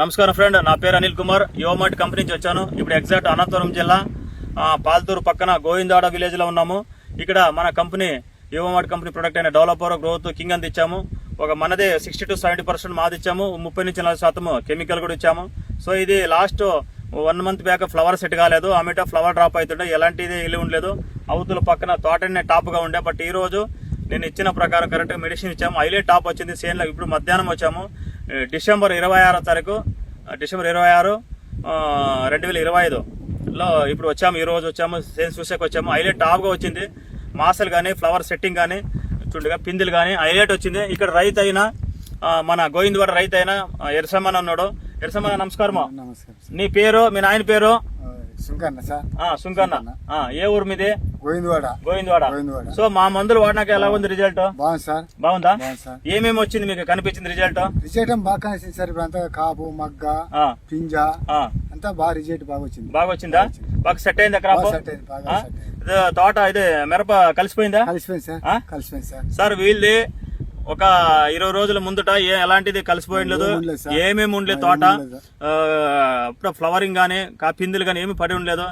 నమస్కారం ఫ్రెండ్, నా పేరు అనిల్ కుమార్. యువమార్ట్ కంపెనీ నుంచి వచ్చాను. ఇప్పుడు ఎగ్జాక్ట్ అనంతపురం జిల్లా పాల్తూరు పక్కన గోవిందాడ విలేజ్ లో ఉన్నాము. ఇక్కడ మన కంపెనీ యువమార్ట్ కంపెనీ ప్రొడక్ట్ అయిన డెవలపర్ గ్రోత్ కింగ్ అంత ఇచ్చాము. ఒక మనదే 60 to 70% మాది ఇచ్చాము. 30 నుంచి 40% కెమికల్ కూడా ఇచ్చాము. సో ఇది last 1 month back flower set కాలేదు. ఆమెట ఫ్లవర్ డ్రాప్ అవుతుండే, ఎలాంటిది ఇల్లు ఉండలేదు. అవతల పక్కన తోటనే టాప్ గా ఉండే. బట్ ఈ రోజు నేను ఇచ్చిన ప్రకారం కరెక్ట్ మెడిసిన్ ఇచ్చాము. హైలైట్ టాప్ వచ్చింది సేన్లో. ఇప్పుడు మధ్యాహ్నం వచ్చాము. డిసెంబర్ 26 తారీఖు, డిసెంబర్ 26, 2025లో ఇప్పుడు వచ్చాము. ఈ రోజు వచ్చాము, సేన్స్ చూసేకి వచ్చాము. హైలైట్ టాప్ గా వచ్చింది. మాసలు కానీ ఫ్లవర్ సెట్టింగ్ కానీ చూడగా పిందులు కానీ హైలైట్ వచ్చింది. ఇక్కడ రైతు అయినా మన గోవిందవాడ రైతు అయినా ఎరసమ్మన్ అన్నాడు. ఎరసమ్మన్న నమస్కారం. నీ పేరు, మీ నాయన పేరు? సుంకన్న సార్. సుంకన్న. ఏ ఊరు మీది? గోవిందవాడ. సో మా మందులు వాడినాక ఎలా ఉంది రిజల్ట్? బాగుంది సార్. బాగుందా? ఏమేమి వచ్చింది మీకు కనిపించింది రిజల్ట్? రిజల్ట్ బాగా కనిపించింది సార్. ఇప్పుడు అంతా కాపు, మగ్గ, పింజ అంతా బాగా రిజల్ట్ బాగా వచ్చింది. బాగా వచ్చిందా? బాగా సెట్ అయిందా క్రాప్? తోట ఇది మిరప కలిసిపోయిందా? కలిసిపోయింది సార్. సార్ వీళ్ళది ఒక 20 రోజుల ముందుట ఎలాంటిది కలిసిపోయిండలేదు, ఏమేమి ఉండలేదు. తోట ఇప్పుడు ఫ్లవరింగ్ గానీ పిందులు గానీ ఏమి పడి ఉండలేదు,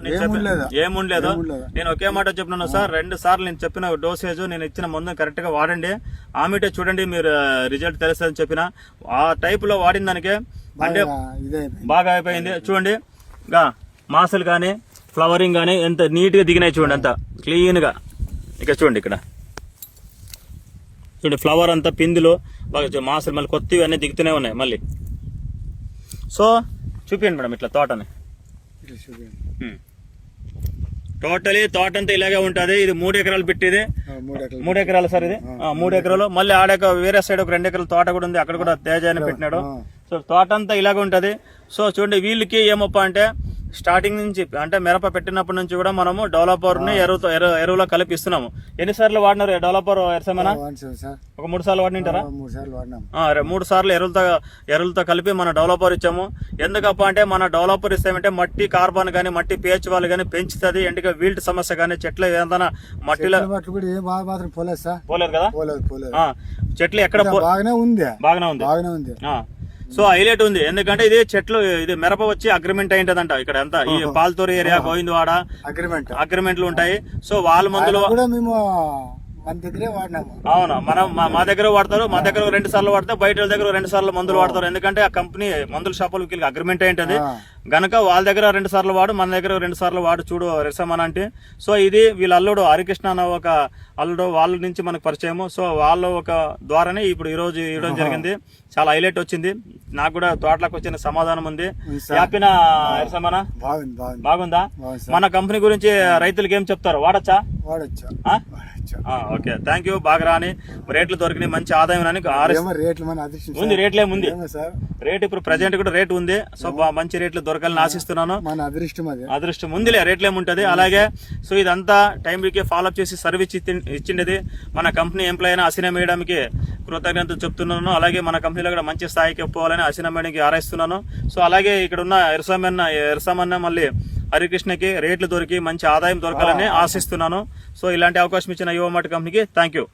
ఏముండలేదు. నేను ఒకే మాట చెప్పినాను సార్. 2 సార్లు నేను చెప్పిన డోసేజ్, నేను ఇచ్చిన మందుని కరెక్ట్ గా వాడండి. ఆమెటే చూడండి మీరు రిజల్ట్ తెలుస్తుందని చెప్పిన. ఆ టైప్ లో వాడిన దానికే అంటే బాగా అయిపోయింది. చూడండి మాసలు కానీ ఫ్లవరింగ్ కానీ ఎంత నీట్ గా దిగినాయి చూడండి, అంత క్లీన్ గా. ఇక చూడండి, ఇక్కడ చూడండి ఫ్లవర్ అంతా పిందులు బాగా మాసలు మళ్ళీ కొత్తవి అన్నీ దిగుతూనే ఉన్నాయి మళ్ళీ. సో చూపించండి మేడం ఇట్లా తోటని. టోటలీ తోట అంతా ఇలాగే ఉంటుంది. ఇది 3 ఎకరాలు పెట్టేది. 3 ఎకరాలు సార్ ఇది. 3 ఎకరాలు. మళ్ళీ ఆడక వేరే సైడ్ ఒక 2 ఎకరాల తోట కూడా ఉంది, అక్కడ కూడా తేజ అని పెట్టినాడు. సో తోట అంతా ఇలాగే ఉంటది. సో చూడండి వీళ్ళకి ఏమప్ప అంటే స్టార్టింగ్ నుంచి అంటే మిరప పెట్టినప్పటి నుంచి కూడా మనము డెవలపర్ ని ఎరువులో కలిపి ఇస్తున్నాము. ఎన్నిసార్లు వాడినారు డెవలపర్? ఎరసమేనా ఒక 3 సార్లు వాడినింటారా? 3 సార్లు ఎరువులతో కలిపి మన డెవలపర్ ఇచ్చాము. ఎందుకప్ప అంటే మన డెవలపర్ ఇస్తామంటే మట్టి కార్బన్ గానీ మట్టి pH వాళ్ళు గానీ పెంచుతుంది. ఎందుకంటే వీల్ట్ సమస్య గానీ చెట్లు ఏదైనా మట్టిలో పోలేదు కదా. చెట్లు ఎక్కడ బాగానే ఉంది. సో హైలైట్ ఉంది. ఎందుకంటే ఇది చెట్లు, ఇది మిరప వచ్చి అగ్రిమెంట్ అయింటదంట. ఇక్కడ అంతా ఈ పాల్తూరు ఏరియా గోవిందవాడ అగ్రిమెంట్లు ఉంటాయి. సో వాళ్ళ మందులు అవును మనం మా దగ్గర వాడతారు. మా దగ్గర 2 సార్లు వాడతారు, బయట వాళ్ళ దగ్గర 2 సార్లు మందులు వాడతారు. ఎందుకంటే ఆ కంపెనీ మందుల షాపులకి అగ్రిమెంట్ అయింటది గనక వాళ్ళ దగ్గర 2 సార్లు వాడు, మన దగ్గర 2 సార్లు వాడు. చూడు రెసమన్ అంటే. సో ఇది వీళ్ళ అల్లుడు హరికృష్ణ అన్న ఒక అల్లుడు, వాళ్ళ నుంచి మనకు పరిచయము. సో వాళ్ళ ఒక ద్వారానే ఇప్పుడు ఈ రోజు ఇవ్వడం జరిగింది. చాలా హైలైట్ వచ్చింది. నాకు కూడా తోటలకు వచ్చిన సమాధానం ఉంది. హ్యాపీనా రెసమనా? బాగుందా? మన కంపెనీ గురించి రైతులకి ఏం చెప్తారు? వాడచ్చా? Okay, thank you. బాగా రాని రేట్లు దొరికినాయి, మంచి ఆదాయం ఉంది. రేట్లేముంది రేట్ ఇప్పుడు ప్రజెంట్ కూడా రేట్ ఉంది. సో మంచి రేట్లు దొరకాలని ఆశిస్తున్నాను. అదృష్టం ఉందిలే, రేట్లేముంటది. అలాగే సో ఇదంతా టైంకి ఫాలోఅప్ చేసి సర్వీస్ ఇచ్చిండేది మన కంపెనీ ఎంప్లాయ్ అయిన హసీనా మేడంకి కృతజ్ఞతలు చెప్తున్నాను. అలాగే మన కంపెనీలో కూడా మంచి స్థాయికి పోవాలని హసీనా మేడంకి ఆరాయిస్తున్నాను. సో అలాగే ఇక్కడ ఉన్న ఎరసమన్న మళ్ళీ హరికృష్ణకి రేట్లు దొరికి మంచి ఆదాయం దొరకాలని ఆశిస్తున్నాను. సో ఇలాంటి అవకాశం ఇచ్చిన యువమార్ట్ కంపెనీకి థ్యాంక్ యూ.